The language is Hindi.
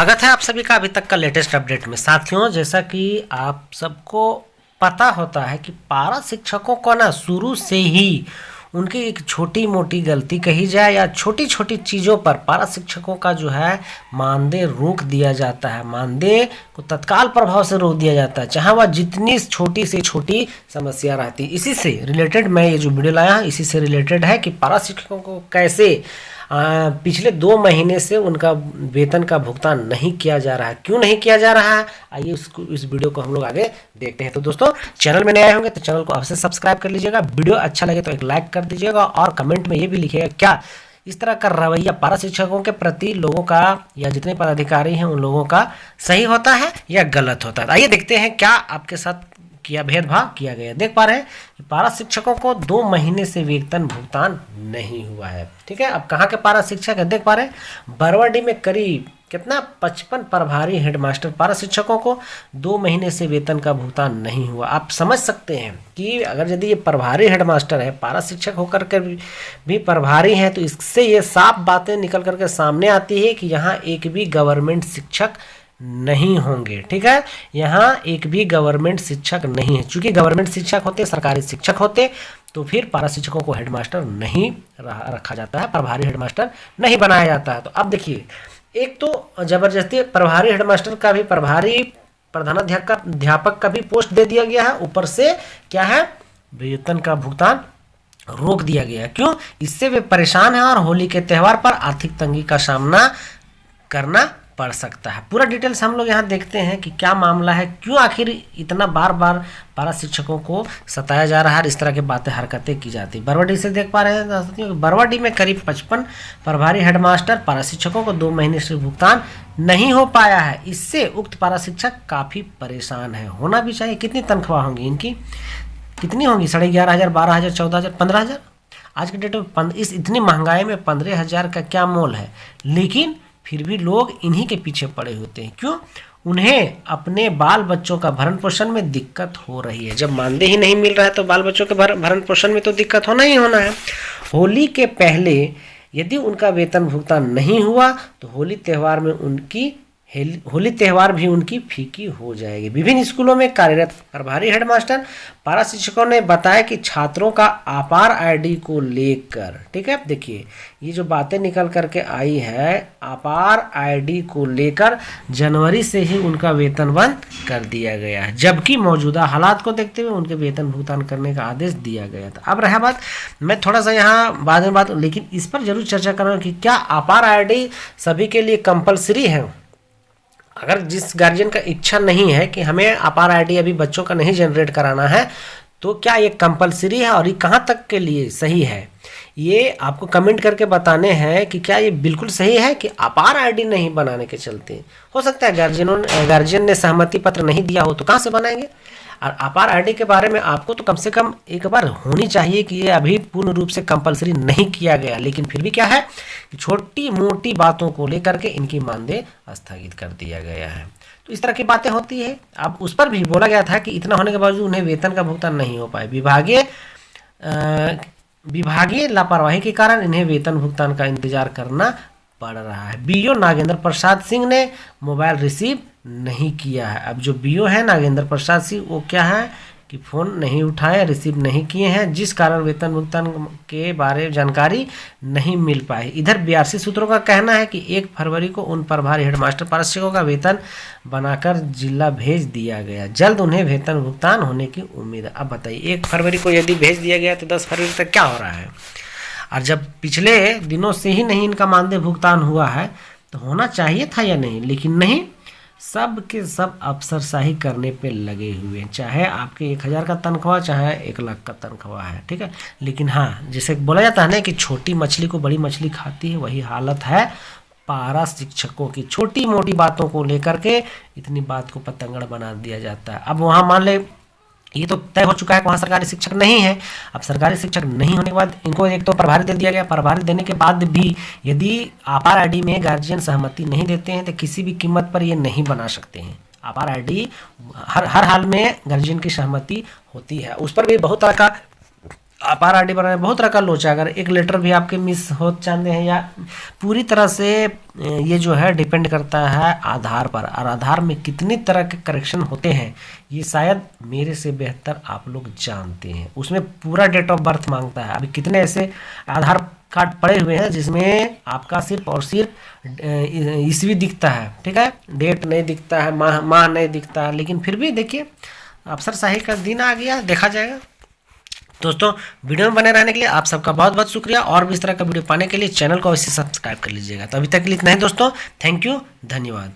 स्वागत है आप सभी का अभी तक का लेटेस्ट अपडेट में। साथियों, जैसा कि आप सबको पता होता है कि पारा शिक्षकों को ना शुरू से ही उनकी एक छोटी मोटी गलती कही जाए या छोटी छोटी चीज़ों पर पारा शिक्षकों का जो है मानदेय रोक दिया जाता है। मानदेय को तत्काल प्रभाव से रोक दिया जाता है, चाहे वह जितनी छोटी से छोटी समस्या रहती। इसी से रिलेटेड मैं ये जो वीडियो लाया हूँ इसी से रिलेटेड है कि पारा शिक्षकों को कैसे पिछले 2 महीने से उनका वेतन का भुगतान नहीं किया जा रहा है, क्यों नहीं किया जा रहा है। आइए इस वीडियो को हम लोग आगे देखते हैं। तो दोस्तों, चैनल में नए आए होंगे तो चैनल को अवश्य सब्सक्राइब कर लीजिएगा। वीडियो अच्छा लगे तो एक लाइक कर दीजिएगा और कमेंट में ये भी लिखिएगा क्या इस तरह का रवैया पारा शिक्षकों के प्रति लोगों का या जितने पदाधिकारी हैं उन लोगों का सही होता है या गलत होता है। आइए देखते हैं क्या आपके साथ किया भेदभाव किया गया। देख पा रहे हैं कि पारा शिक्षकों को 2 महीने से वेतन भुगतान नहीं हुआ है। ठीक है, अब कहाँ के पारा शिक्षक है देख पा रहे हैं। बरवाडी में करीब कितना 55 प्रभारी हेडमास्टर पारा शिक्षकों को 2 महीने से वेतन का भुगतान नहीं हुआ। आप समझ सकते हैं कि अगर यदि ये प्रभारी हेडमास्टर है, पारा शिक्षक होकर के भी प्रभारी हैं, तो इससे ये साफ बातें निकल करके सामने आती है कि यहाँ एक भी गवर्नमेंट शिक्षक नहीं होंगे। ठीक है, यहाँ एक भी गवर्नमेंट शिक्षक नहीं है। चूंकि गवर्नमेंट शिक्षक होते, सरकारी शिक्षक होते, तो फिर पारा शिक्षकों को हेडमास्टर नहीं रखा जाता है, प्रभारी हेडमास्टर नहीं बनाया जाता है। तो अब देखिए, एक तो जबरदस्ती प्रभारी हेडमास्टर का भी, प्रभारी प्रधानाध्यापक का भी पोस्ट दे दिया गया है। ऊपर से क्या है, वेतन का भुगतान रोक दिया गया है। क्यों? इससे वे परेशान हैं और होली के त्यौहार पर आर्थिक तंगी का सामना करना पड़ सकता है। पूरा डिटेल्स हम लोग यहाँ देखते हैं कि क्या मामला है, क्यों आखिर इतना बार बार पारा शिक्षकों को सताया जा रहा है, इस तरह की बातें हरकतें की जाती है। बरवाडी से देख पा रहे हैं, बरवाडी में करीब 55 प्रभारी हेडमास्टर पारा शिक्षकों को 2 महीने से भुगतान नहीं हो पाया है। इससे उक्त पारा शिक्षक काफ़ी परेशान है। होना भी चाहिए। कितनी तनख्वाह होंगी इनकी, कितनी होंगी? 11,500, 12,000, 14,000, 15,000। आज के डेट में इस इतनी महंगाई में 15,000 का क्या मोल है। लेकिन फिर भी लोग इन्हीं के पीछे पड़े होते हैं। क्यों? उन्हें अपने बाल बच्चों का भरण पोषण में दिक्कत हो रही है। जब मानदेय ही नहीं मिल रहा है तो बाल बच्चों के भरण पोषण में तो दिक्कत होना ही होना है। होली के पहले यदि उनका वेतन भुगतान नहीं हुआ तो होली त्यौहार भी उनकी फीकी हो जाएगी। विभिन्न स्कूलों में कार्यरत प्रभारी हेडमास्टर पारा शिक्षकों ने बताया कि छात्रों का अपार आईडी को लेकर, ठीक है, देखिए ये जो बातें निकल करके आई है, अपार आईडी को लेकर जनवरी से ही उनका वेतन बंद कर दिया गया है, जबकि मौजूदा हालात को देखते हुए उनके वेतन भुगतान करने का आदेश दिया गया था। अब रहा बात, मैं थोड़ा सा यहाँ बाद में बात, लेकिन इस पर जरूर चर्चा करूँगा कि क्या अपार आईडी सभी के लिए कंपलसरी है। अगर जिस गार्जियन का इच्छा नहीं है कि हमें अपार आईडी अभी बच्चों का नहीं जनरेट कराना है, तो क्या ये कंपलसरी है और ये कहाँ तक के लिए सही है, ये आपको कमेंट करके बताने हैं कि क्या ये बिल्कुल सही है कि अपार आईडी नहीं बनाने के चलते। हो सकता है गार्जियन ने सहमति पत्र नहीं दिया हो, तो कहाँ से बनाएंगे। और अपार आईडी के बारे में आपको तो कम से कम एक बार होनी चाहिए कि ये अभी पूर्ण रूप से कंपलसरी नहीं किया गया, लेकिन फिर भी क्या है कि छोटी मोटी बातों को लेकर के इनकी मानदेय स्थगित कर दिया गया है। तो इस तरह की बातें होती है। अब उस पर भी बोला गया था कि इतना होने के बावजूद उन्हें वेतन का भुगतान नहीं हो पाए। विभागीय लापरवाही के कारण इन्हें वेतन भुगतान का इंतजार करना पड़ रहा है। बीओ नागेंद्र प्रसाद सिंह ने मोबाइल रिसीव नहीं किया है। अब जो बीओ है नागेंद्र प्रसाद सिंह, वो क्या है कि फ़ोन नहीं उठाए, रिसीव नहीं किए हैं, जिस कारण वेतन भुगतान के बारे में जानकारी नहीं मिल पाई। इधर बीआरसी सूत्रों का कहना है कि 1 फरवरी को उन प्रभारी हेडमास्टर पारा शिक्षकों का वेतन बनाकर जिला भेज दिया गया। जल्द उन्हें वेतन भुगतान होने की उम्मीद है। अब बताइए, 1 फरवरी को यदि भेज दिया गया तो 10 फरवरी तक क्या हो रहा है। और जब पिछले दिनों से ही नहीं इनका मानदेय भुगतान हुआ है तो होना चाहिए था या नहीं, लेकिन नहीं, सब के सब अफसरशाही करने पे लगे हुए हैं। चाहे आपके 1,000 का तनख्वाह, चाहे 1 लाख का तनख्वाह है, ठीक है। लेकिन हाँ, जैसे बोला जाता है ना कि छोटी मछली को बड़ी मछली खाती है, वही हालत है पारा शिक्षकों की। छोटी मोटी बातों को लेकर के इतनी बात को पतंगड़ बना दिया जाता है। अब वहाँ मान ले ये तो तय हो चुका है कि वहाँ सरकारी शिक्षक नहीं है। अब सरकारी शिक्षक नहीं होने के बाद इनको एक तो प्रभारी दे दिया गया। प्रभारी देने के बाद भी यदि अपार आईडी में गार्जियन सहमति नहीं देते हैं तो किसी भी कीमत पर ये नहीं बना सकते हैं। अपार आईडी हर हाल में गार्जियन की सहमति होती है। उस पर भी बहुत तरह का अपार आर डी बनाने बहुत तरह का लोचा, अगर एक लेटर भी आपके मिस हो चाहते हैं या पूरी तरह से ये जो है डिपेंड करता है आधार पर, और आधार में कितनी तरह के करेक्शन होते हैं ये शायद मेरे से बेहतर आप लोग जानते हैं। उसमें पूरा डेट ऑफ बर्थ मांगता है। अभी कितने ऐसे आधार कार्ड पड़े हुए हैं जिसमें आपका सिर्फ और सिर्फ ईस्वी दिखता है, ठीक है, डेट नहीं दिखता है, माह नहीं दिखता है, लेकिन फिर भी देखिए अफसरशाही का दिन आ गया, देखा जाएगा। दोस्तों वीडियो में बने रहने के लिए आप सबका बहुत बहुत शुक्रिया, और भी इस तरह का वीडियो पाने के लिए चैनल को अवश्य सब्सक्राइब कर लीजिएगा। तो अभी तक के लिए इतना ही दोस्तों, थैंक यू, धन्यवाद।